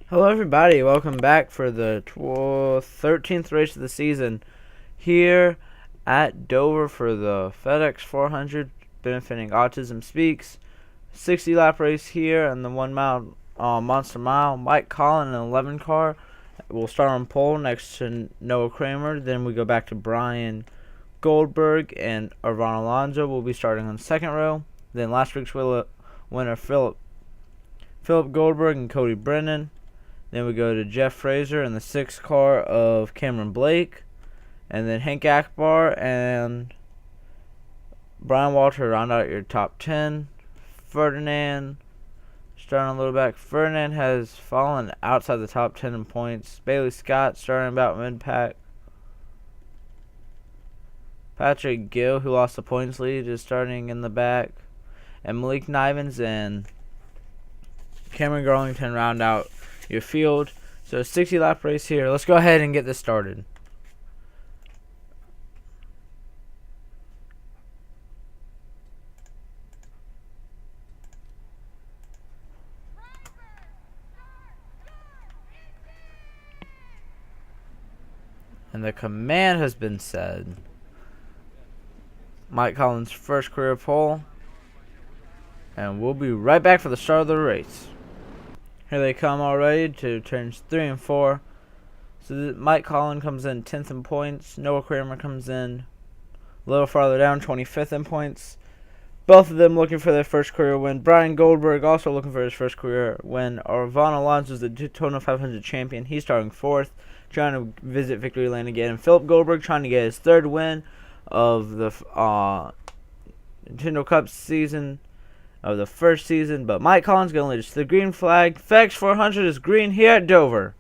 Hello everybody, welcome back for the 13th race of the season here at Dover for the FedEx 400 benefiting Autism Speaks. 60 lap race here and the 1 mile Monster Mile. Mike Collin in an 11 car. We'll start on pole next to Noah Kramer. Then we go back to Brian Goldberg and Arvan Alonso. We'll be starting on the second row. Then last week's winner Philip Goldberg and Cody Brennan. Then we go to Jeff Fraser in the 6th car of Cameron Blake. And then Hank Akbar and Brian Walter round out your top 10. Ferdinand, starting a little back. Ferdinand has fallen outside the top 10 in points. Bailey Scott starting about mid-pack. Patrick Gill, who lost the points lead, is starting in the back. And Malik Nivens and Cameron Garlington round out your field. So 60 lap race here. Let's go ahead and get this started. And the command has been said. Mike Collins' first career pole. And we'll be right back for the start of the race. Here they come already to turns 3 and 4. So Mike Collin comes in 10th in points. Noah Kramer comes in a little farther down, 25th in points. Both of them looking for their first career win. Brian Goldberg also looking for his first career win. Arvan Alonso is the Daytona 500 champion. He's starting 4th, trying to visit victory lane again. And Philip Goldberg trying to get his 3rd win of the Nintendo Cup season. Of the first season, but Mike Collins going to lead us to the green flag. FedEx 400 is green here at Dover.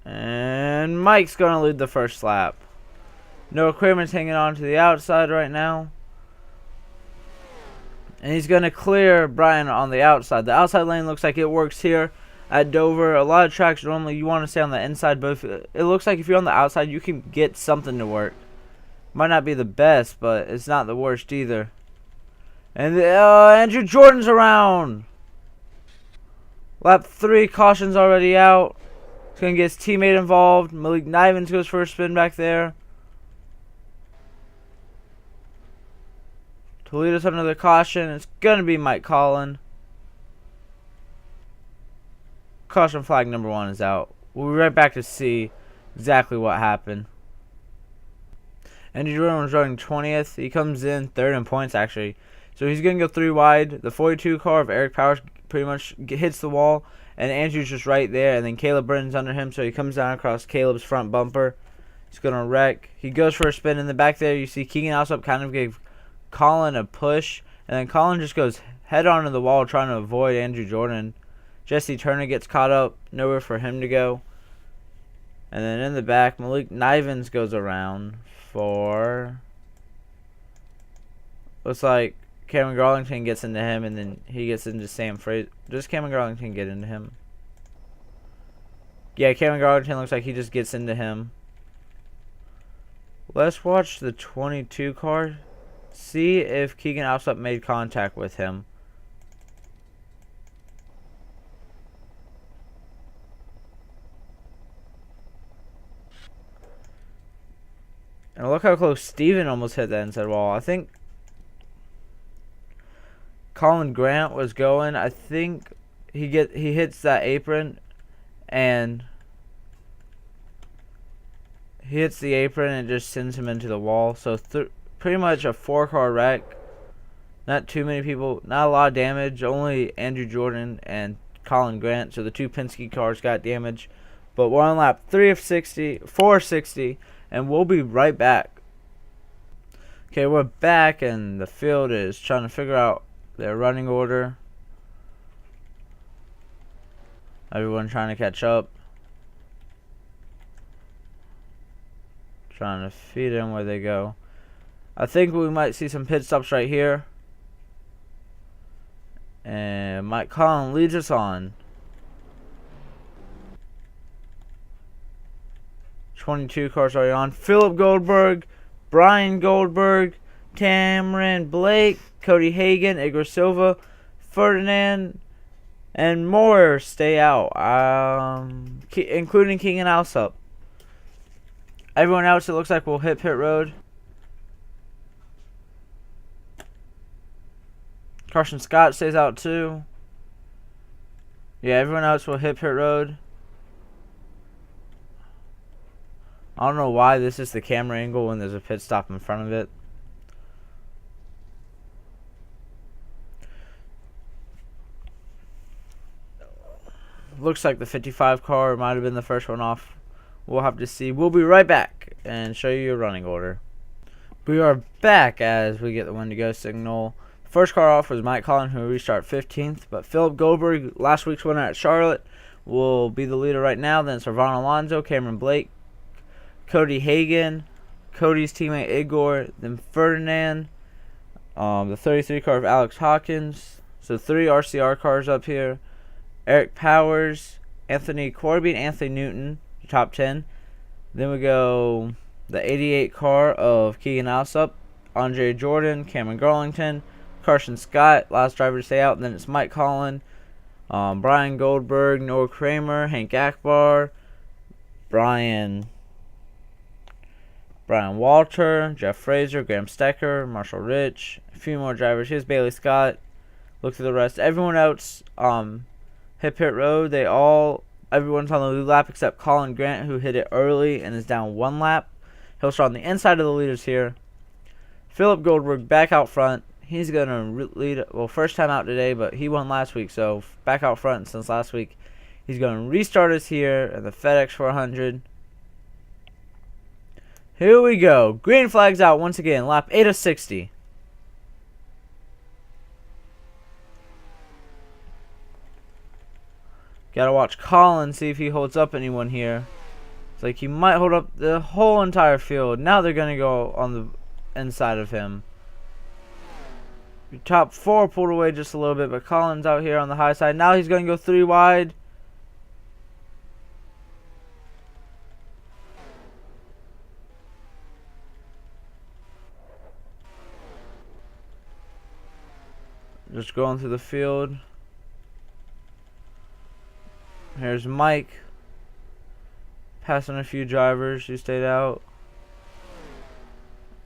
And Mike's going to lead the first lap. Noah Kramer's hanging on to the outside right now. And he's going to clear Brian on the outside. The outside lane looks like it works here at Dover. A lot of tracks normally you want to stay on the inside, but it looks like if you're on the outside, you can get something to work. Might not be the best, but it's not the worst either. And Andrew Jordan's around. Lap 3, caution's already out. He's going to get his teammate involved. Malik Nivens goes for a spin back there. To lead us under the caution, it's going to be Mike Collin. Caution flag number 1 is out. We'll be right back to see exactly what happened. Andrew Jordan was running 20th. He comes in 3rd in points, actually. So he's going to go 3 wide. The 42 car of Eric Powers pretty much hits the wall. And Andrew's just right there. And then Caleb Brennan's under him. So he comes down across Caleb's front bumper. He's going to wreck. He goes for a spin in the back there. You see Keegan Alsop kind of gave Collin a push. And then Collin just goes head on to the wall trying to avoid Andrew Jordan. Jesse Turner gets caught up. Nowhere for him to go. And then in the back, Malik Nivens goes around for... Looks like Cameron Garlington gets into him, and then he gets into Sam Fraser. Does Cameron Garlington get into him? Yeah, Cameron Garlington looks like he just gets into him. Let's watch the 22 car. See if Keegan Alsop made contact with him. And look how close Steven almost hit that inside wall. I think Colin Grant was going. I think he hits that apron and he hits the apron and it just sends him into the wall. So pretty much a 4-car wreck. Not too many people, not a lot of damage. Only Andrew Jordan and Colin Grant. So the 2 Penske cars got damage. But we're on lap 4 of 60, and we'll be right back. Okay, we're back and the field is trying to figure out their running order. Everyone trying to catch up. Trying to feed them where they go. I think we might see some pit stops right here. And Mike Collin leads us on. 22 cars already on. Philip Goldberg, Brian Goldberg, Cameron Blake, Cody Hagan, Igor Silva, Ferdinand, and more stay out, including King and Alsop. Everyone else, it looks like, will hit pit road. Carson Scott stays out too. Yeah, everyone else will hit pit road. I don't know why this is the camera angle when there's a pit stop in front of it. Looks like the 55 car might have been the first one off. We'll have to see. We'll be right back and show you a running order. We are back as we get the when to go signal. The first car off was Mike Collin, who restarted 15th. But Philip Goldberg, last week's winner at Charlotte, will be the leader right now. Then it's Ron Alonso, Cameron Blake, Cody Hagan, Cody's teammate Igor, then Ferdinand, the 33 car of Alex Hawkins. So 3 RCR cars up here. Eric Powers, Anthony Corby, and Anthony Newton, top 10. Then we go the 88 car of Keegan Alsop, Andre Jordan, Cameron Garlington, Carson Scott, last driver to stay out. And then it's Mike Collin, Brian Goldberg, Noah Kramer, Hank Akbar, Brian Walter, Jeff Fraser, Graham Stecker, Marshall Rich, a few more drivers. Here's Bailey Scott. Look through the rest. Everyone else hit pit road. Everyone's on the lead lap except Colin Grant, who hit it early and is down 1 lap. He'll start on the inside of the leaders here. Philip Goldberg back out front. He's going to lead, well, first time out today, but he won last week, so back out front since last week. He's going to restart us here at the FedEx 400. Here we go. Green flags out once again. Lap 8 of 60. Gotta watch Colin, see if he holds up anyone here. It's like he might hold up the whole entire field. Now they're going to go on the inside of him. Your top 4 pulled away just a little bit, but Colin's out here on the high side. Now he's going to go 3 wide. Just going through the field. Here's Mike. Passing a few drivers who stayed out.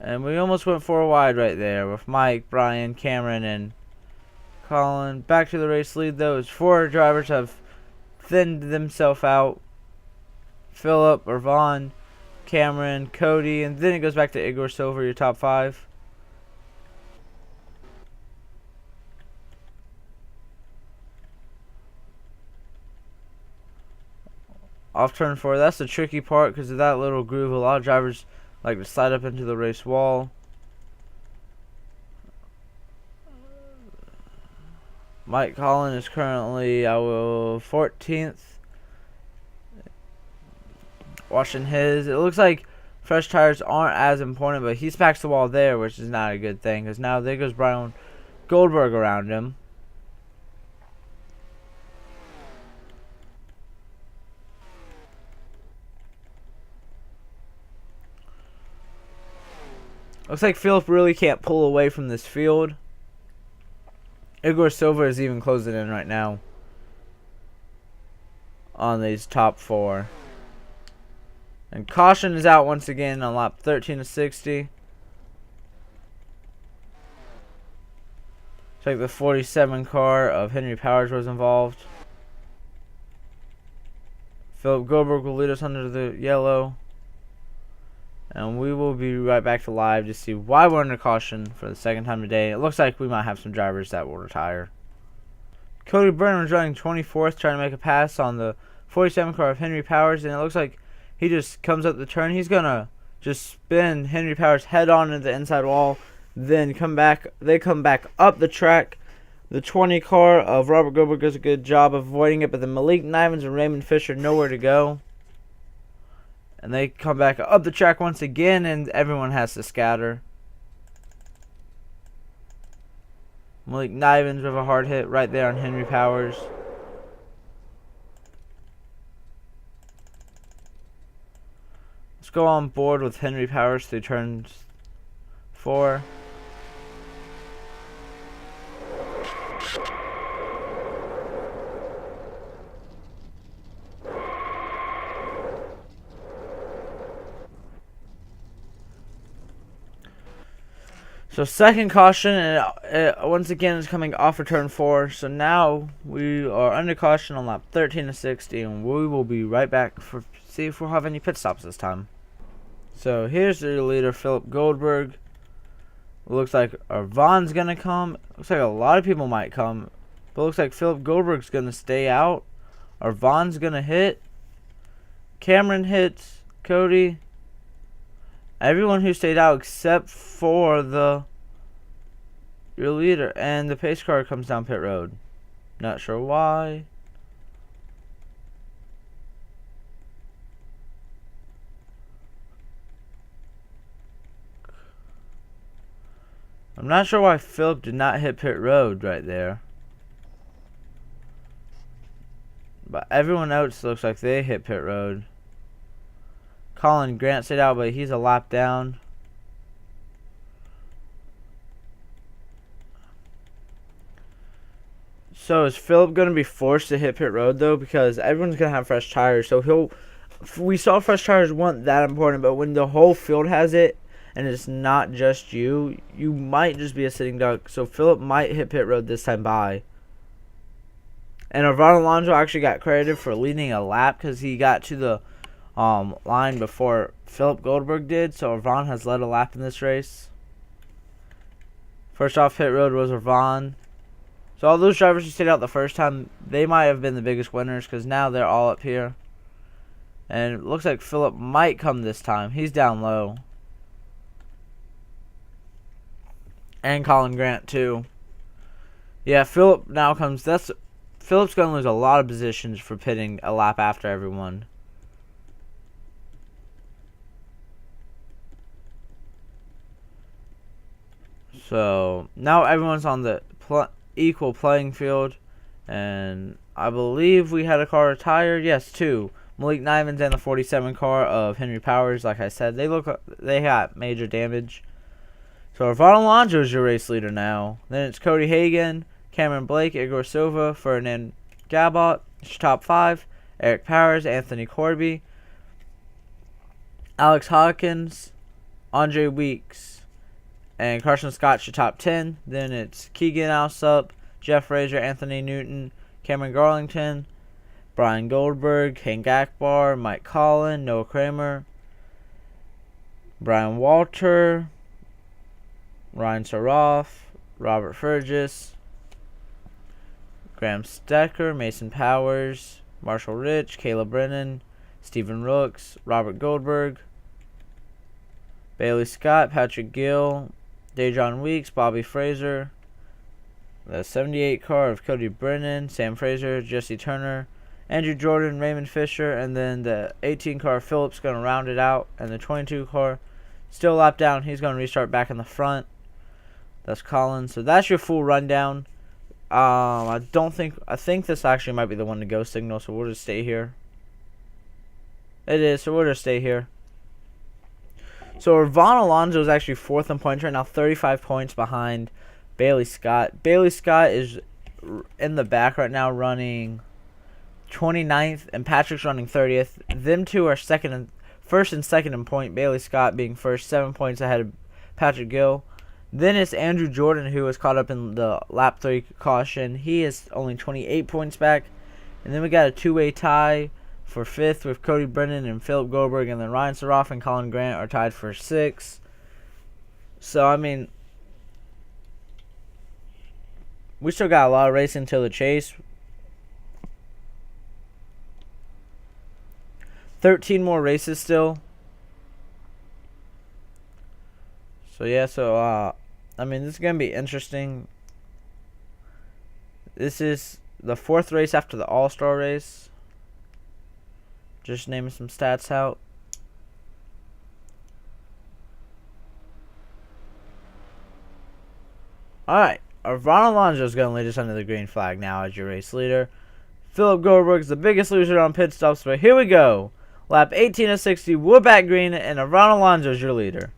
And we almost went 4 wide right there with Mike, Brian, Cameron, and Colin. Back to the race lead though, as 4 drivers have thinned themselves out. Philip, Irvon, Cameron, Cody, and then it goes back to Igor Silva, your top 5. Off turn 4, that's the tricky part because of that little groove. A lot of drivers like to slide up into the race wall. Mike Collin is currently 14th. Watching his. It looks like fresh tires aren't as important, but he smacks the wall there, which is not a good thing because now there goes Brian Goldberg around him. Looks like Philip really can't pull away from this field. Igor Silva is even closing in right now on these top 4. And caution is out once again on lap 13 of 60. Looks like the 47 car of Henry Powers was involved. Philip Goldberg will lead us under the yellow. And we will be right back to live to see why we're under caution for the second time today. It looks like we might have some drivers that will retire. Cody Burnham's running 24th, trying to make a pass on the 47 car of Henry Powers. And it looks like he just comes up the turn. He's going to just spin Henry Powers head on into the inside wall. Then come back. They come back up the track. The 20 car of Robert Goldberg does a good job of avoiding it. But then Malik Nivens and Raymond Fisher nowhere to go. And they come back up the track once again, and everyone has to scatter. Malik Nivens with a hard hit right there on Henry Powers. Let's go on board with Henry Powers through turns 4. So second caution, and it once again is coming off of turn 4. So now we are under caution on lap 13 to 60, and we will be right back for see if we'll have any pit stops this time. So here's the leader, Philip Goldberg. Looks like Vaughn's gonna come. Looks like a lot of people might come, but looks like Philip Goldberg's gonna stay out. Vaughn's gonna hit. Cameron hits. Cody. Everyone who stayed out except for your leader, and the pace car comes down pit road. Not sure why. I'm not sure why Philip did not hit pit road right there. But everyone else looks like they hit pit road. Colin Grant stayed out, but he's a lap down. So is Philip going to be forced to hit pit road though? Because everyone's going to have fresh tires. So we saw fresh tires weren't that important, but when the whole field has it and it's not just you, you might just be a sitting duck. So Philip might hit pit road this time by. And Ron Alonso actually got credited for leading a lap because he got to the line before Philip Goldberg did. So Ron has led a lap in this race. First off pit road was Ron. So all those drivers who stayed out the first time, they might have been the biggest winners because now they're all up here. And it looks like Philip might come this time. He's down low. And Colin Grant too. Yeah, Philip now comes. Philip's going to lose a lot of positions for pitting a lap after everyone. So now everyone's on the equal playing field, and I believe we had a car retired. Yes, 2. Malik Nivens and the 47 car of Henry Powers. Like I said, they got major damage. So Ron Alonso is your race leader now. Then it's Cody Hagan, Cameron Blake, Igor Silva, Ferdinand Gabot, top 5. Eric Powers, Anthony Corby, Alex Hawkins, Andre Weeks, and Carson Scott's your top 10. Then it's Keegan Alsup, Jeff Frazier, Anthony Newton, Cameron Garlington, Brian Goldberg, Hank Akbar, Mike Collin, Noah Kramer, Brian Walter, Ryan Saroff, Robert Fergus, Graham Stecker, Mason Powers, Marshall Rich, Caleb Brennan, Stephen Rooks, Robert Goldberg, Bailey Scott, Patrick Gill, Dejon Weeks, Bobby Fraser, the 78 car of Cody Brennan, Sam Fraser, Jesse Turner, Andrew Jordan, Raymond Fisher, and then the 18 car Phillips going to round it out, and the 22 car still lap down. He's going to restart back in the front. That's Colin. So that's your full rundown. I think this actually might be the one to go signal, so we'll just stay here. It is, so we'll just stay here. So Ron Alonso is actually 4th in points right now, 35 points behind Bailey Scott. Bailey Scott is in the back right now running 29th, and Patrick's running 30th. Them two are first and second in point. Bailey Scott being first, 7 points ahead of Patrick Gill. Then it's Andrew Jordan, who was caught up in the lap 3 caution. He is only 28 points back. And then we got a two-way tie for 5th with Cody Brennan and Philip Goldberg. And then Ryan Saroff and Colin Grant are tied for 6th. So, I mean, we still got a lot of racing till the chase. 13 more races still. So, yeah, I mean, this is going to be interesting. This is the 4th race after the All-Star race. Just naming some stats out. Alright, Ron Alonso is going to lead us under the green flag now as your race leader. Philip Goldberg's the biggest loser on pit stops, but here we go. Lap 18 of 60, we're back green, and Ron Alonso is your leader.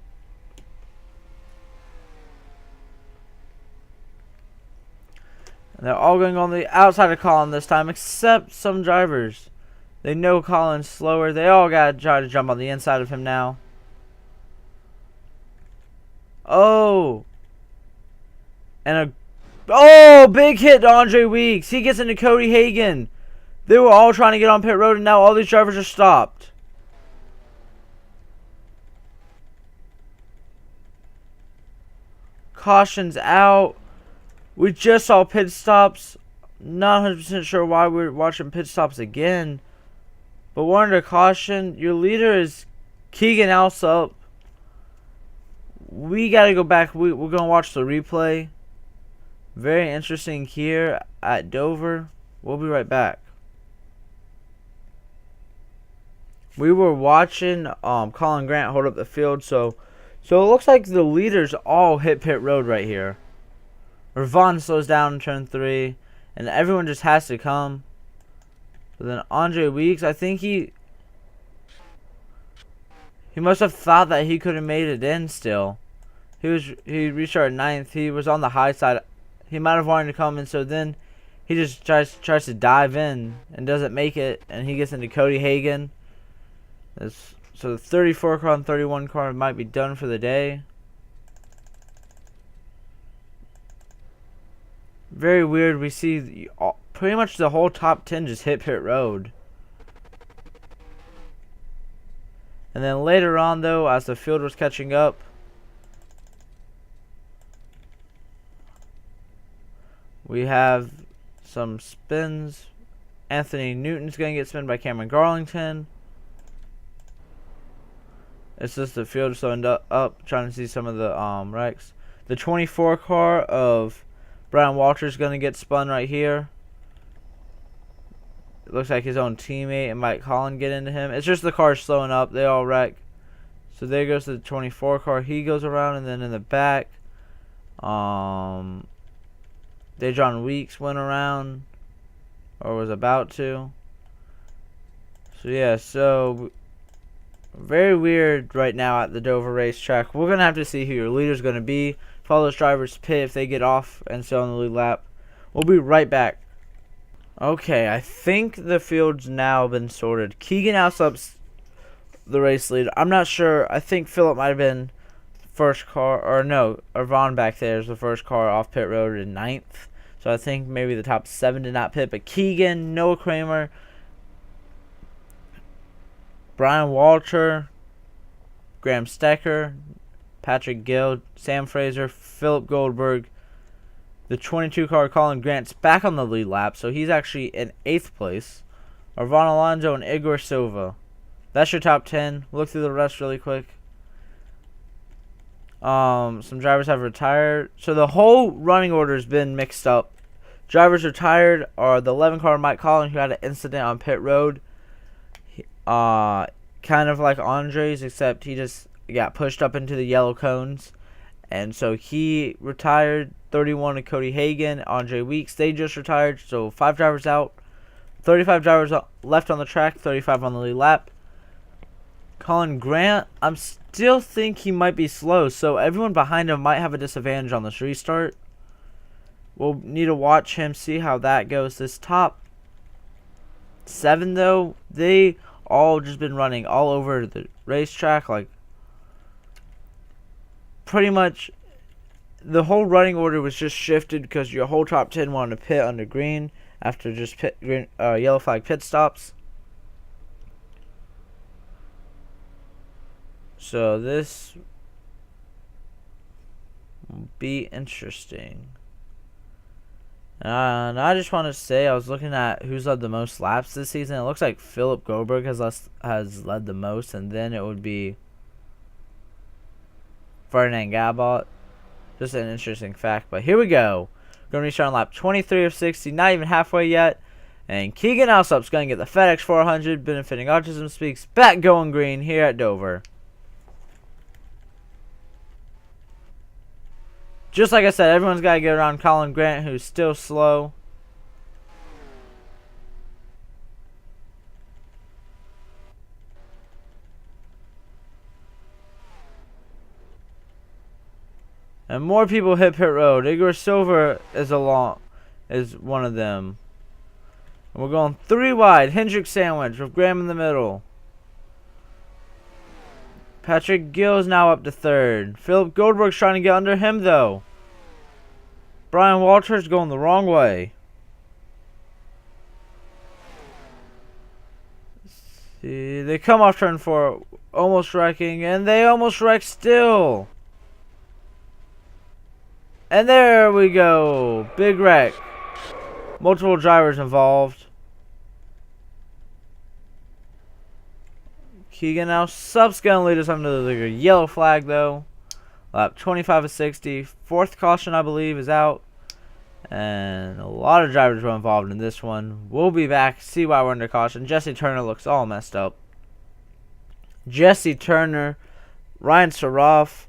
And they're all going on the outside of Colin this time, except some drivers. They know Colin's slower. They all got to try to jump on the inside of him now. Oh. Big hit to Andre Weeks. He gets into Cody Hagan. They were all trying to get on pit road, and now all these drivers are stopped. Caution's out. We just saw pit stops. Not 100% sure why we're watching pit stops again. But we're under caution. Your leader is Keegan Alsop. We got to go back. We're going to watch the replay. Very interesting here at Dover. We'll be right back. We were watching Colin Grant hold up the field, so it looks like the leaders all hit pit road right here. Ravon slows down in turn 3, and everyone just has to come. But then Andre Weeks, I think he must have thought that he could have made it in still. He restarted 9th. He was on the high side. He might have wanted to come in, so then he just tries to dive in and doesn't make it, and he gets into Cody Hagan. So the 34 car and 31 car might be done for the day. Very weird. We see pretty much the whole top 10 just hit pit road. And then later on, though, as the field was catching up, we have some spins. Anthony Newton's going to get spun by Cameron Garlington. It's just the field slowing up, trying to see some of the wrecks. The 24 car of Brian Walters going to get spun right here. It looks like his own teammate and Mike Collin get into him. It's just the cars slowing up. They all wreck. So there goes the 24 car. He goes around, and then in the back, Dejon Weeks went around, or was about to. So yeah, so very weird right now at the Dover racetrack. We're going to have to see who your leader's going to be. Follow those drivers pit if they get off and stay on the lead lap. We'll be right back. Okay, I think the field's now been sorted. Keegan Alsop's the race leader. I'm not sure. I think Philip might have been first car, or no, Vaughn back there is the first car off pit road in 9th. So I think maybe the top 7 did not pit. But Keegan, Noah Kramer, Brian Walter, Graham Stecker, Patrick Gill, Sam Fraser, Philip Goldberg. The 22 car Colin Grant's back on the lead lap, so he's actually in 8th place. Ron Alonso and Igor Silva. That's your top 10. Look through the rest really quick. Some drivers have retired. So the whole running order has been mixed up. Drivers retired are the 11 car Mike Collin, who had an incident on pit road. Kind of like Andre's, except he just got pushed up into the yellow cones. And so he retired. 31 to Cody Hagan, Andre Weeks, they just retired. So 5 drivers out. 35 drivers left on the track, 35 on the lead lap. Colin Grant, I'm still think he might be slow, so everyone behind him might have a disadvantage on this restart. We'll need to watch him, see how that goes. This top 7, though, they all just been running all over the racetrack. Like, pretty much the whole running order was just shifted because your whole top 10 wanted to pit under green after just yellow flag pit stops. So this will be interesting. And I just want to say, I was looking at who's led the most laps this season. It looks like Philip Goldberg has led the most, and then it would be Ferdinand Gabot. Just an interesting fact, but here we go. Going to restart on lap 23 of 60, not even halfway yet. And Keegan Alsop's going to get the FedEx 400, benefiting Autism Speaks, back going green here at Dover. Just like I said, everyone's got to get around Colin Grant, who's still slow. And more people hit pit road. Igor Silver is one of them. And we're going 3 wide. Hendrick sandwich with Graham in the middle. Patrick Gill is now up to 3rd. Philip Goldberg's trying to get under him, though. Brian Walters going the wrong way. See, they come off turn 4, almost wrecking, and they almost wreck still. And there we go. Big wreck. Multiple drivers involved. Keegan now sub's going to lead us under the yellow flag, though. Lap 25 of 60. 4th caution, I believe, is out. And a lot of drivers were involved in this one. We'll be back. See why we're under caution. Jesse Turner looks all messed up. Jesse Turner. Ryan Saroff.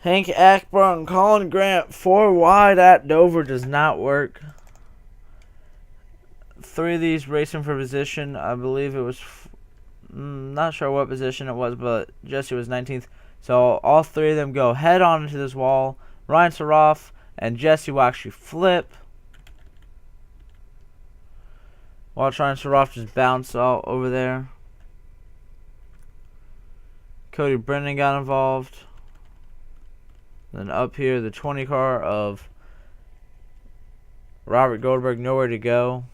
Hank Akbar and Colin Grant. 4 wide at Dover does not work. 3 of these racing for position. I believe it was... not sure what position it was, but Jesse was 19th. So all 3 of them go head on into this wall. Ryan Saroff and Jesse will actually flip. Watch Ryan Saroff just bounce out over there. Cody Brennan got involved. Then up here, the 20 car of Robert Goldberg, nowhere to go.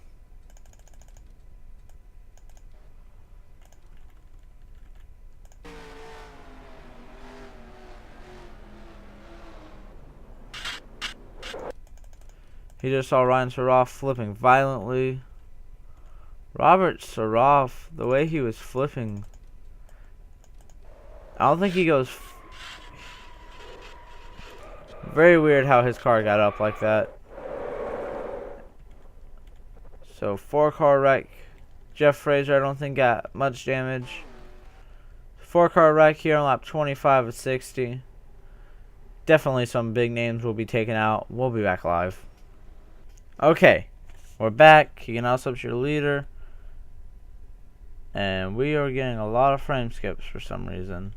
He just saw Ryan Saroff flipping violently. Robert Saroff, the way he was flipping, I don't think he goes... Very weird how his car got up like that. So 4-car wreck. Jeff Fraser, I don't think got much damage. 4-car wreck here on lap 25 of 60. Definitely some big names will be taken out. We'll be back live. Okay, we're back. You can also up your leader. And we are getting a lot of frame skips for some reason.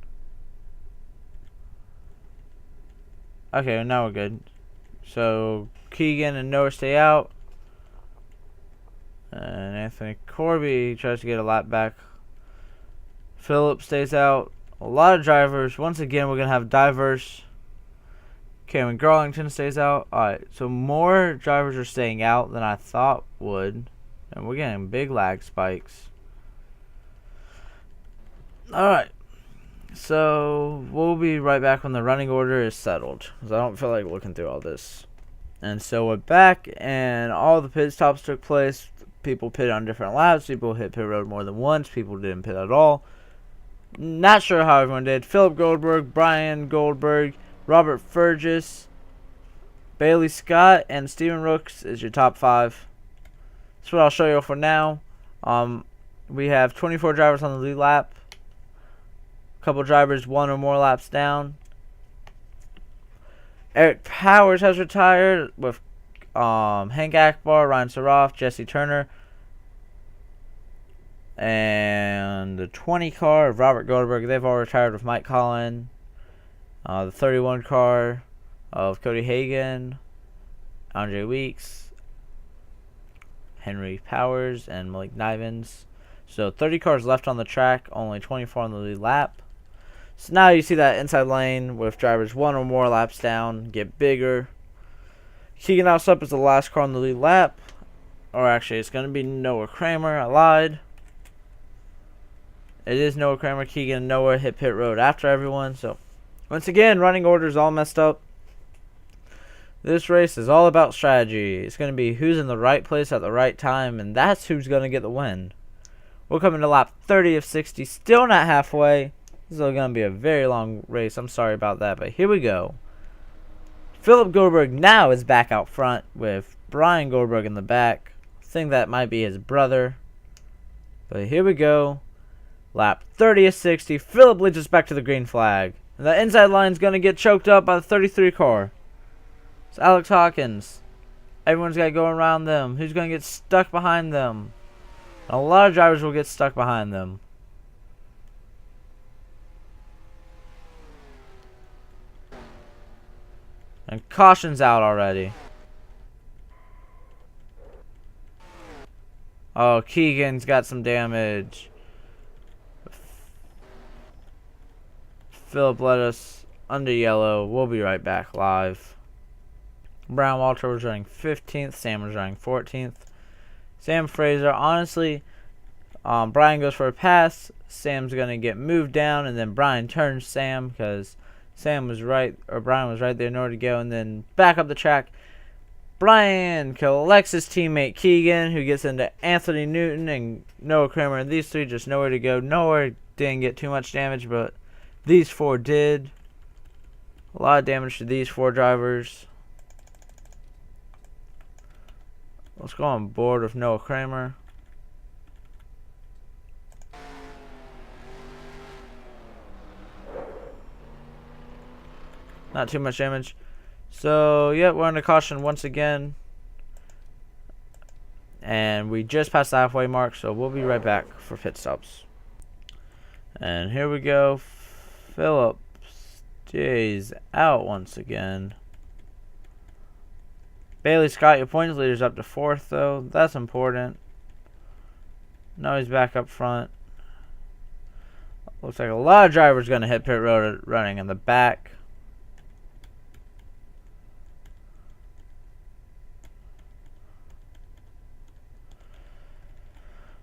Okay, now we're good. So Keegan and Noah stay out. And Anthony Corby tries to get a lap back. Phillip stays out. A lot of drivers. Once again, we're going to have diverse. Cameron Garlington stays out. Alright, so more drivers are staying out than I thought would. And we're getting big lag spikes. Alright. So, we'll be right back when the running order is settled. Because I don't feel like looking through all this. And so we're back, and all the pit stops took place. People pitted on different laps. People hit pit road more than once. People didn't pit at all. Not sure how everyone did. Philip Goldberg, Brian Goldberg, Robert Fergus, Bailey Scott, and Steven Rooks is your top 5. That's what I'll show you for now. We have 24 drivers on the lead lap. A couple drivers 1 or more laps down. Eric Powers has retired with Hank Akbar, Ryan Saroff, Jesse Turner, and the 20 car of Robert Goldberg. They've all retired with Mike Collin. The 31 car of Cody Hagan, Andre Weeks, Henry Powers, and Malik Nivens. So 30 cars left on the track, only 24 on the lead lap. So now you see that inside lane with drivers 1 or more laps down get bigger. Keegan Alsup is the last car on the lead lap. Or actually, it's going to be Noah Kramer. I lied. It is Noah Kramer. Keegan and Noah hit pit road after everyone. So, once again, running order is all messed up. This race is all about strategy. It's going to be who's in the right place at the right time, and that's who's going to get the win. We're coming to lap 30 of 60. Still not halfway. This is going to be a very long race. I'm sorry about that, but here we go. Philip Goldberg now is back out front with Brian Goldberg in the back. I think that might be his brother. But here we go. Lap 30 of 60. Philip leads us back to the green flag. And the inside line's going to get choked up by the 33 car. It's Alex Hawkins. Everyone's got to go around them. Who's going to get stuck behind them? And a lot of drivers will get stuck behind them. And caution's out already. Oh, Keegan's got some damage. Philip led us under yellow. We'll be right back live. Brian Walter was running 15th. Sam was running 14th. Sam Fraser, honestly, Brian goes for a pass. Sam's going to get moved down, and then Brian turns Sam because Sam was right, or Brian was right there in order to go, and then back up the track. Brian collects his teammate Keegan, who gets into Anthony Newton and Noah Kramer, and these three just nowhere to go. Nowhere didn't get too much damage, but these four did. A lot of damage to these four drivers. Let's go on board with Noah Kramer. Not too much damage. So, yeah, we're under caution once again. And we just passed the halfway mark, so we'll be right back for pit stops. And here we go. Philip stays out once again. Bailey Scott, your points leader's up to 4th, though. That's important. Now he's back up front. Looks like a lot of drivers going to hit pit road running in the back.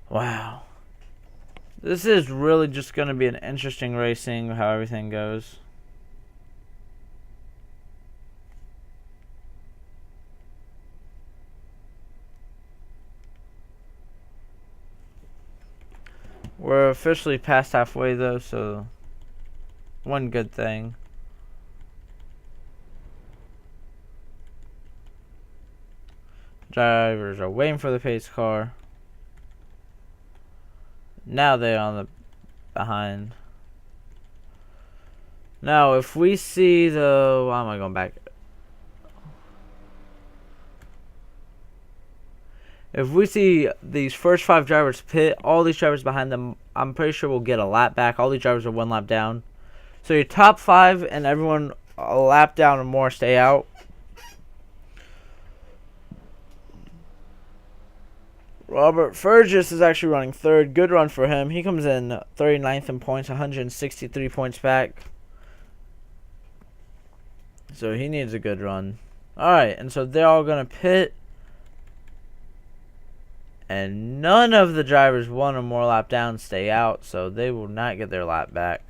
Wow. This is really just going to be an interesting racing, how everything goes. We're officially past halfway, though, so one good thing. Drivers are waiting for the pace car. Now they're on the behind. Now, if we see the... Why am I going back? If we see these first 5 drivers pit, all these drivers behind them, I'm pretty sure we'll get a lap back. All these drivers are 1 lap down. So your top 5 and everyone a lap down or more stay out. Robert Fergus is actually running 3rd. Good run for him. He comes in 39th in points, 163 points back. So he needs a good run. Alright, and so they're all going to pit. And none of the drivers 1 or more lap down stay out, so they will not get their lap back.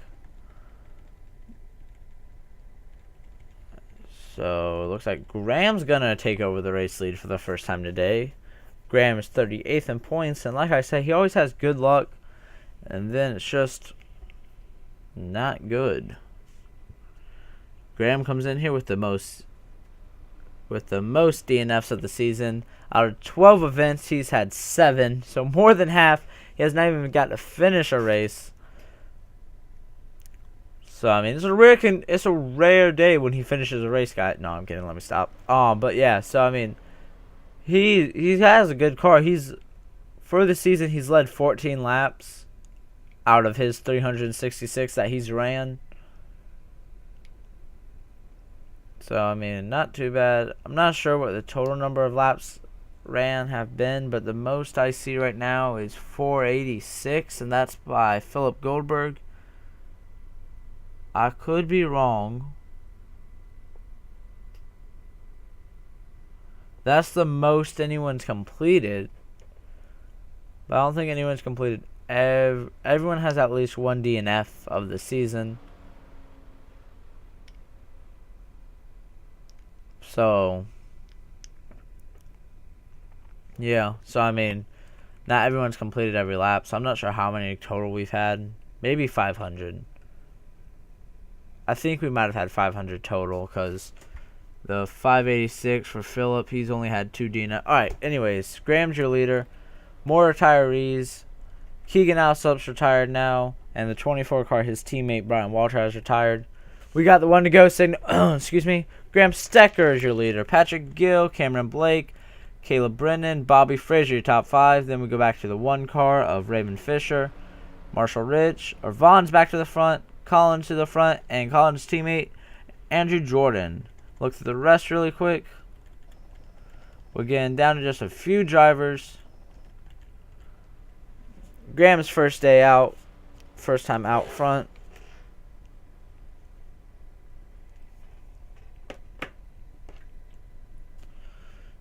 So it looks like Graham's going to take over the race lead for the first time today. Graham is 38th in points, and like I said, he always has good luck, and then it's just not good. Graham comes in here with the most DNFs of the season. Out of 12 events, he's had 7, so more than half. He has not even got to finish a race. So I mean, it's a rare day when he finishes a race, guy. No, I'm kidding. Let me stop. But yeah, so I mean, he has a good car. For the season, he's led 14 laps out of his 366 that he's ran. So I mean, not too bad. I'm not sure what the total number of laps ran have been, but the most I see right now is 486, and that's by Philip Goldberg. I could be wrong. That's the most anyone's completed, but I don't think anyone's completed. Everyone has at least 1 DNF of the season. So yeah, so I mean, not everyone's completed every lap, so I'm not sure how many total we've had. Maybe 500. I think we might have had 500 total, because the 586 for Phillip, he's only had 2 DNF. Alright, anyways, Graham's your leader. More retirees. Keegan Alsop's retired now, and the 24 car, his teammate Brian Walter has retired. We got the one to go saying, excuse me, Graham Stecker is your leader. Patrick Gill, Cameron Blake, Caleb Brennan, Bobby Frazier, your top 5. Then we go back to the one car of Raymond Fisher, Marshall Rich, or Vaughn's back to the front, Collins to the front, and Collins' teammate, Andrew Jordan. Look through the rest really quick. We're getting down to just a few drivers. Graham's first day out, first time out front.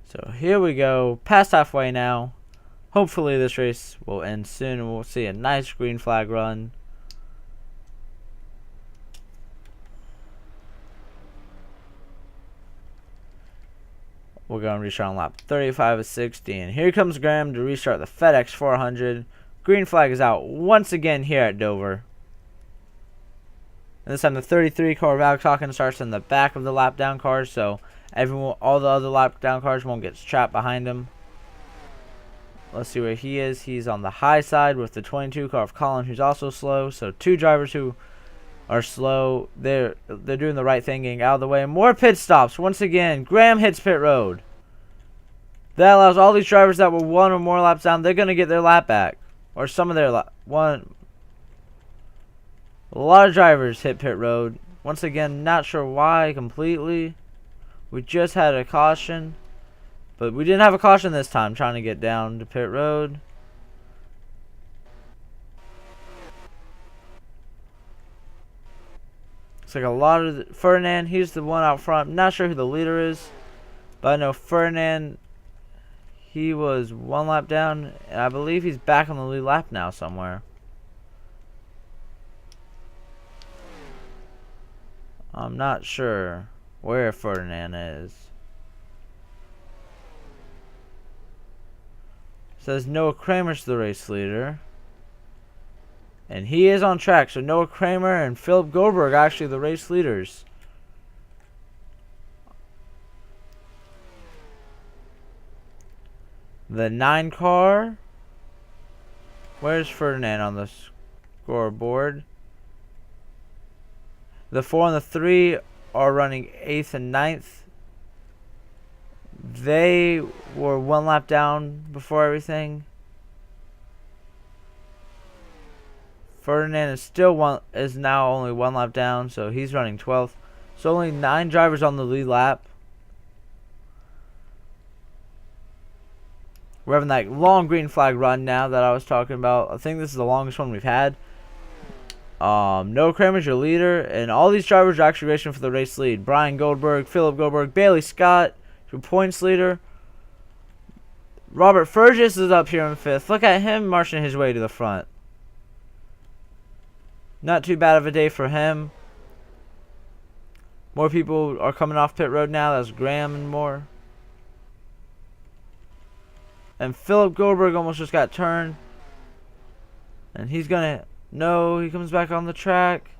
So here we go, past halfway now. Hopefully this race will end soon and we'll see a nice green flag run. We're going to restart on lap 35 of 60. And here comes Graham to restart the FedEx 400. Green flag is out once again here at Dover. And this time the 33 car of Alex Hawkins starts in the back of the lap down cars, so all the other lap down cars won't get trapped behind him. Let's see where he is. He's on the high side with the 22 car of Colin, who's also slow. So two drivers who are slow. They're doing the right thing, getting out of the way. And more pit stops. Once again, Graham hits pit road. That allows all these drivers that were one or more laps down, they're going to get their lap back. Or some of their lap. A lot of drivers hit pit road. Once again, not sure why completely. We just had a caution. But we didn't have a caution this time, trying to get down to pit road. Looks like a lot of Ferdinand, he's the one out front. I'm not sure who the leader is, but I know Ferdinand, he was one lap down, and I believe he's back on the lead lap now somewhere. I'm not sure where Ferdinand is. Says Noah Kramer's the race leader. And he is on track. So Noah Kramer and Philip Goldberg are actually the race leaders. The 9 car. Where's Ferdinand on the scoreboard? The 4 and the 3 are running 8th and 9th. They were one lap down before everything. Ferdinand is now only one lap down, so he's running 12th. So only 9 drivers on the lead lap. We're having that long green flag run now that I was talking about. I think this is the longest one we've had. Noah Kramer's your leader, and all these drivers are actually racing for the race lead. Brian Goldberg, Philip Goldberg, Bailey Scott, your points leader. Robert Fergus is up here in 5th. Look at him marching his way to the front. Not too bad of a day for him. More people are coming off pit road now. That's Graham and more. And Philip Goldberg almost just got turned. And he's gonna... No, he comes back on the track.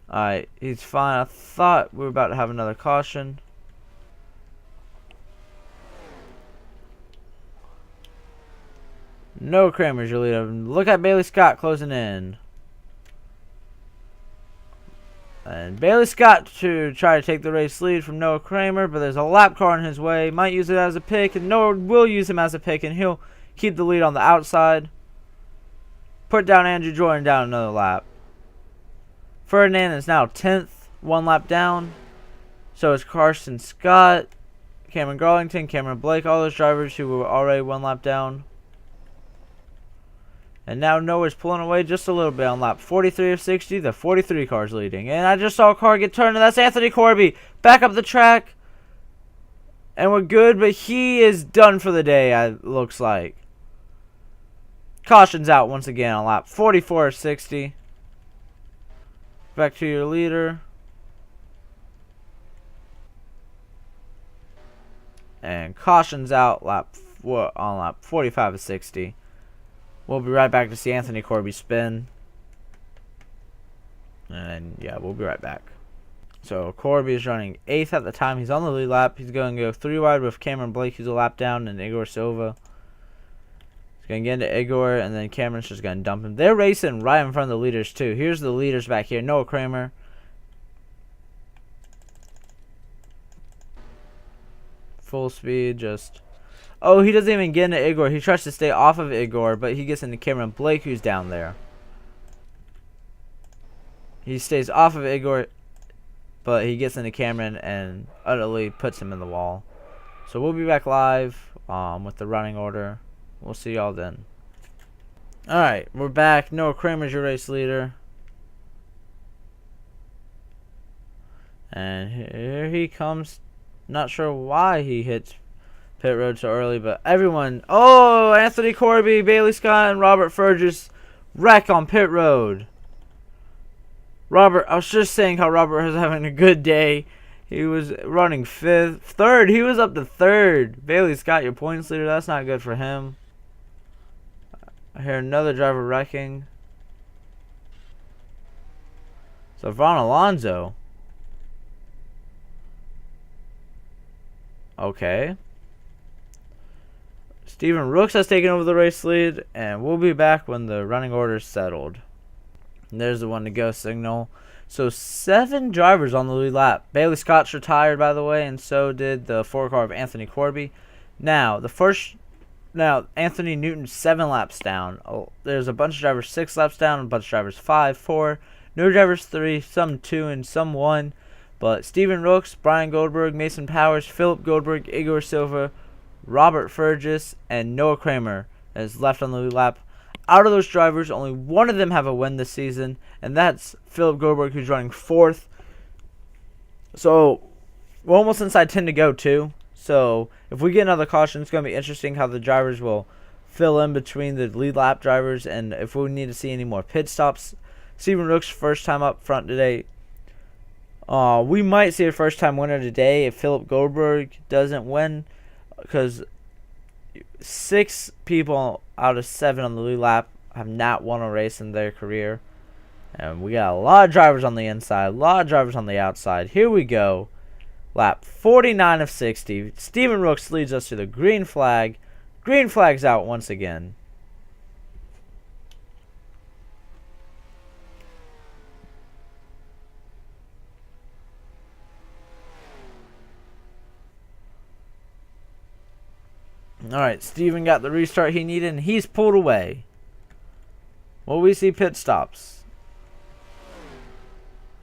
Alright, he's fine. I thought we were about to have another caution. No Kramer's your leader. Look at Bailey Scott closing in. And Bailey Scott to try to take the race lead from Noah Kramer, but there's a lap car in his way. Might use it as a pick, and Noah will use him as a pick, and he'll keep the lead on the outside. Put down Andrew Jordan down another lap. Ferdinand is now 10th, one lap down. So is Carson Scott, Cameron Garlington, Cameron Blake, all those drivers who were already one lap down. And now Noah's pulling away just a little bit on lap 43 of 60. The 43 car's leading. And I just saw a car get turned, and that's Anthony Corby. Back up the track. And we're good, but he is done for the day, it looks like. Caution's out once again on lap 44 of 60. Back to your leader. And caution's out on lap 45 of 60. We'll be right back to see Anthony Corby spin. And yeah, we'll be right back. So Corby is running 8th at the time. He's on the lead lap. He's going to go 3 wide with Cameron Blake, who's a lap down, and Igor Silva. He's going to get into Igor, and then Cameron's just going to dump him. They're racing right in front of the leaders, too. Here's the leaders back here. Noah Kramer, full speed, just... Oh, he doesn't even get into Igor. He tries to stay off of Igor, but he gets into Cameron Blake, who's down there. He stays off of Igor, but he gets into Cameron and utterly puts him in the wall. So we'll be back live with the running order. We'll see y'all then. Alright, we're back. Noah Kramer's your race leader. And here he comes. Not sure why he hits pit road so early, but everyone... Oh, Anthony Corby, Bailey Scott, and Robert Fergus wreck on pit road. Robert, I was just saying how Robert was having a good day. He was running third. He was up to third. Bailey Scott, your points leader. That's not good for him. I hear another driver wrecking. So Ron Alonso. Okay. Steven Rooks has taken over the race lead, and we'll be back when the running order is settled. And there's the one to go signal. So 7 drivers on the lead lap. Bailey Scott's retired, by the way, and so did the 4 car of Anthony Corby. Now Anthony Newton's 7 laps down. Oh, there's a bunch of drivers 6 laps down, a bunch of drivers 5, 4. No drivers 3, some 2, and some 1. But Steven Rooks, Brian Goldberg, Mason Powers, Philip Goldberg, Igor Silva, Robert Fergus, and Noah Kramer is left on the lead lap. Out of those drivers, only one of them have a win this season, and that's Philip Goldberg, who's running 4th. So we're almost inside 10 to go, too. So if we get another caution, it's going to be interesting how the drivers will fill in between the lead lap drivers, and if we need to see any more pit stops. Steven Rooks' first time up front today. We might see a first-time winner today if Philip Goldberg doesn't win, because 6 people out of 7 on the lead lap have not won a race in their career. And we got a lot of drivers on the inside, a lot of drivers on the outside. Here we go. Lap 49 of 60. Steven Rooks leads us to the green flag. Green flag's out once again. Alright, Steven got the restart he needed, and he's pulled away. Will we see pit stops?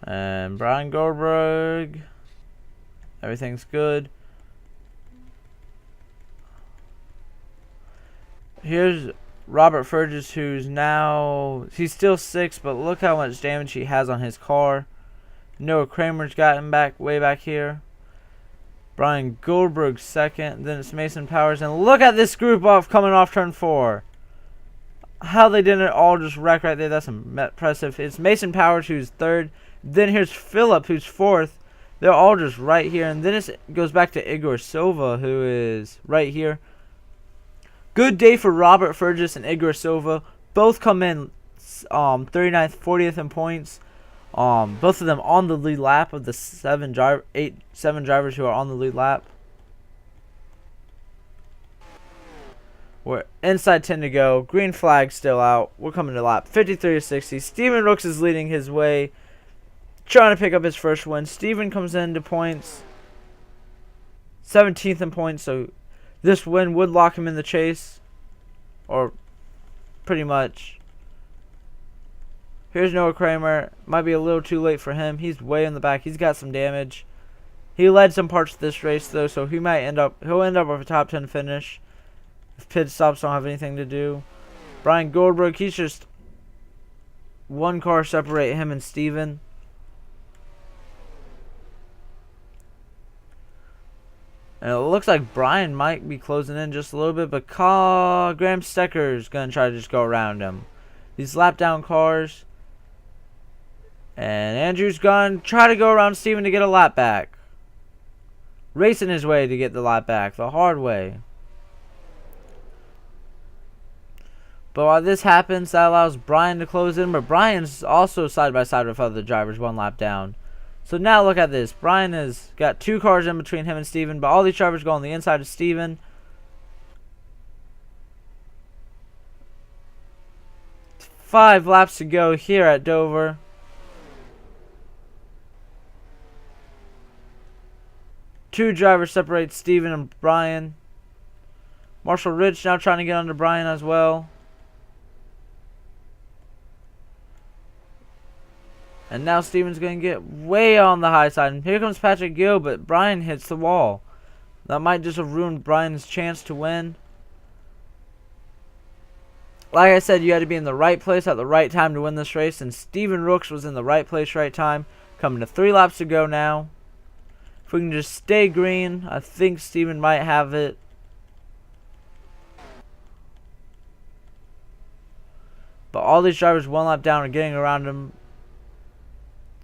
And Brian Goldberg. Everything's good. Here's Robert Fergus, who's now... He's still 6, but look how much damage he has on his car. Noah Kramer's got him back, way back here. Brian Goldberg 2nd. Then it's Mason Powers. And look at this group off coming off turn 4. How they didn't all just wreck right there. That's impressive. It's Mason Powers who's 3rd. Then here's Philip who's 4th. They're all just right here. And then it goes back to Igor Silva, who is right here. Good day for Robert Fergus and Igor Silva. Both come in 39th, 40th in points. Both of them on the lead lap of the 7 drivers who are on the lead lap. We're inside 10 to go. Green flag still out. We're coming to lap 53 to 60. Steven Rooks is leading his way, trying to pick up his first win. Steven comes into points, 17th in points, so this win would lock him in the chase, or pretty much. Here's Noah Kramer. Might be a little too late for him. He's way in the back. He's got some damage. He led some parts of this race though, so he'll end up with a top 10 finish if pit stops don't have anything to do. Brian Goldberg, he's just 1 car separate him and Steven. And it looks like Brian might be closing in just a little bit, but Graham Stecker's going to try to just go around him. These lap down cars. And Andrew's going to try to go around Steven to get a lap back. Racing his way to get the lap back, the hard way. But while this happens, that allows Brian to close in, but Brian's also side by side with other drivers 1 lap down. So now look at this. Brian has got 2 cars in between him and Steven, but all these drivers go on the inside of Steven. 5 laps to go here at Dover. 2 drivers separate Steven and Brian. Marshall Rich now trying to get under Brian as well. And now Steven's going to get way on the high side. And here comes Patrick Gill, but Brian hits the wall. That might just have ruined Brian's chance to win. Like I said, you had to be in the right place at the right time to win this race. And Steven Rooks was in the right place, right time. Coming to 3 laps to go now. If we can just stay green, I think Steven might have it. But all these drivers 1 lap down are getting around him.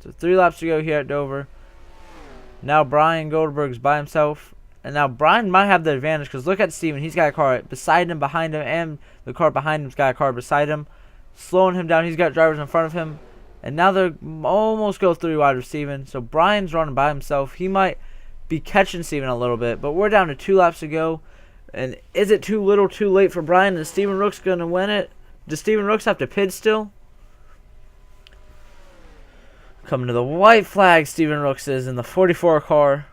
So 3 laps to go here at Dover. Now Brian Goldberg's by himself. And now Brian might have the advantage because look at Steven. He's got a car beside him, behind him, and the car behind him's got a car beside him. Slowing him down. He's got drivers in front of him. And now they're almost go 3 wide with Steven. So Brian's running by himself. He might be catching Steven a little bit. But we're down to 2 laps to go. And is it too little, too late for Brian? Is Steven Rooks going to win it? Does Steven Rooks have to pit still? Coming to the white flag, Steven Rooks is in the 44 car.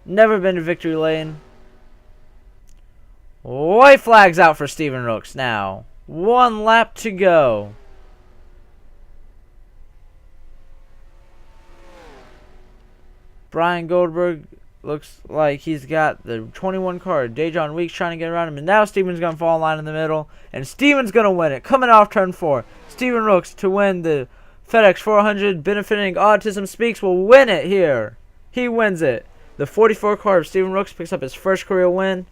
Never been to victory lane. White flag's out for Steven Rooks now. 1 lap to go. Brian Goldberg looks like he's got the 21 car. Dejon Weeks trying to get around him. And now Steven's going to fall in line in the middle. And Steven's going to win it. Coming off turn 4. Steven Rooks to win the FedEx 400. Benefiting Autism Speaks will win it here. He wins it. The 44 car of Steven Rooks picks up his first career win.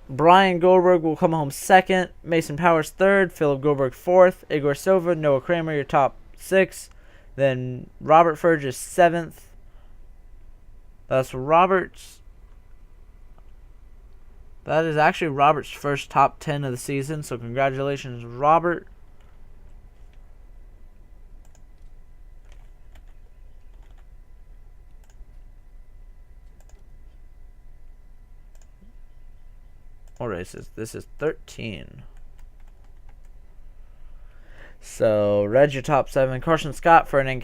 Brian Goldberg will come home 2nd. Mason Powers 3rd. Philip Goldberg 4th. Igor Silva, Noah Kramer, your top 6. Then Robert Furge is 7th. That's Robert's. That is actually Robert's first top 10 of the season. So congratulations, Robert. What race is this? Is 13. So Reg your top 7. Carson Scott, Ferdinand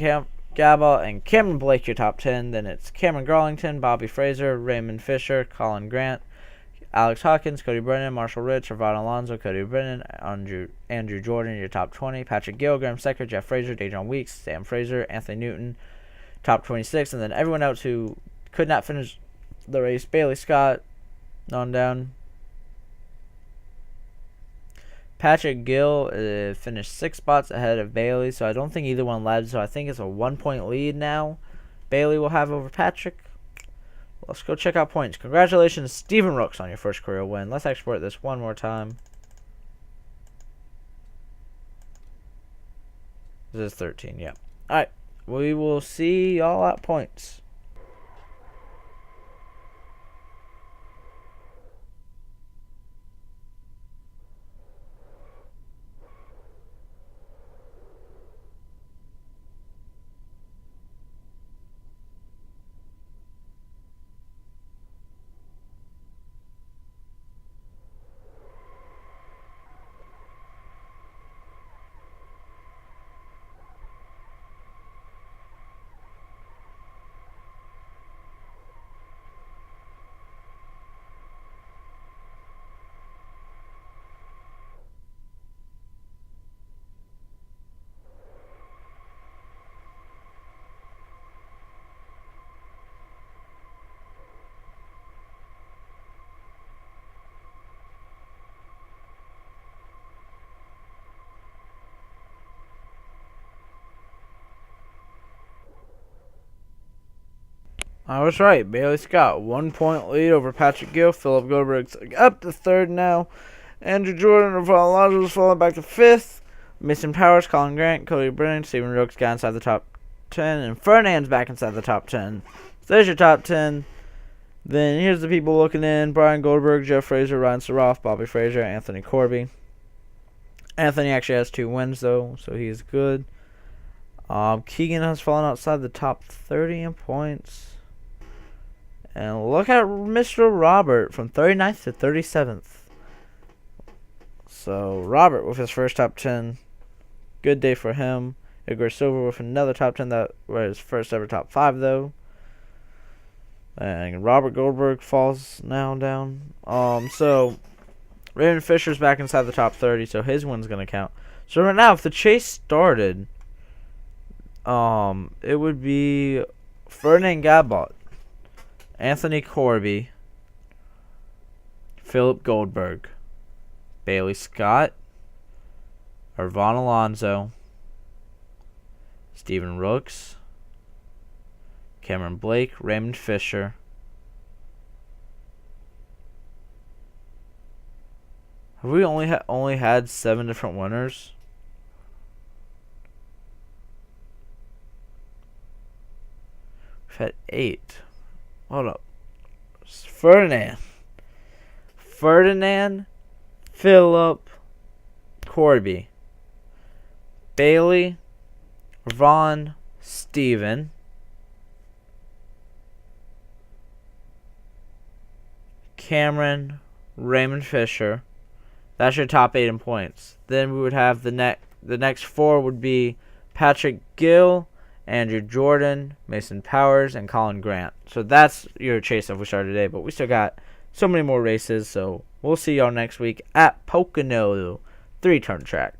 Gabba, and Cameron Blake your top 10. Then it's Cameron Garlington, Bobby Fraser, Raymond Fisher, Colin Grant, Alex Hawkins, Cody Brennan, Marshall Rich, Ravon Alonso, Cody Brennan, Andrew Jordan your top 20. Patrick Gill, Graham Secker, Jeff Fraser, Dejon Weeks, Sam Fraser, Anthony Newton, top 26. And then everyone else who could not finish the race: Bailey Scott on down. Patrick Gill finished 6 spots ahead of Bailey, so I don't think either one led. So I think it's a 1-point lead now Bailey will have over Patrick. Let's go check out points. Congratulations, Steven Rooks, on your first career win. Let's export this one more time. This is 13, yeah. Alright, we will see y'all at points. I was right. Bailey Scott, 1-point lead over Patrick Gill. Philip Goldberg's up to 3rd now. Andrew Jordan and Ravon Alonso is falling back to 5th. Mason Powers, Colin Grant, Cody Brennan, Steven Rooks got inside the top 10. And Fernand's back inside the top 10. So there's your top 10. Then here's the people looking in: Brian Goldberg, Jeff Fraser, Ryan Saroff, Bobby Fraser, Anthony Corby. Anthony actually has 2 wins, though, so he's good. Keegan has fallen outside the top 30 in points. And look at Mr. Robert from 39th to 37th. So Robert with his first top 10. Good day for him. Igor Silva with another top 10. That was his first ever top 5, though. And Robert Goldberg falls now down. So Raymond Fisher's back inside the top 30, so his win's gonna count. So right now, if the chase started, it would be Ferdinand Gabot, Anthony Corby, Philip Goldberg, Bailey Scott, Irvon Alonso, Stephen Rooks, Cameron Blake, Raymond Fisher, have we only had 7 different winners? We've had 8. Hold up. Ferdinand, Philip, Corby, Bailey, Ron, Steven, Cameron, Raymond Fisher. That's your top 8 in points. Then we would have the next 4 would be Patrick Gill, Andrew Jordan, Mason Powers, and Colin Grant. So that's your chase if we started today. But we still got so many more races. So we'll see y'all next week at Pocono 3-turn track.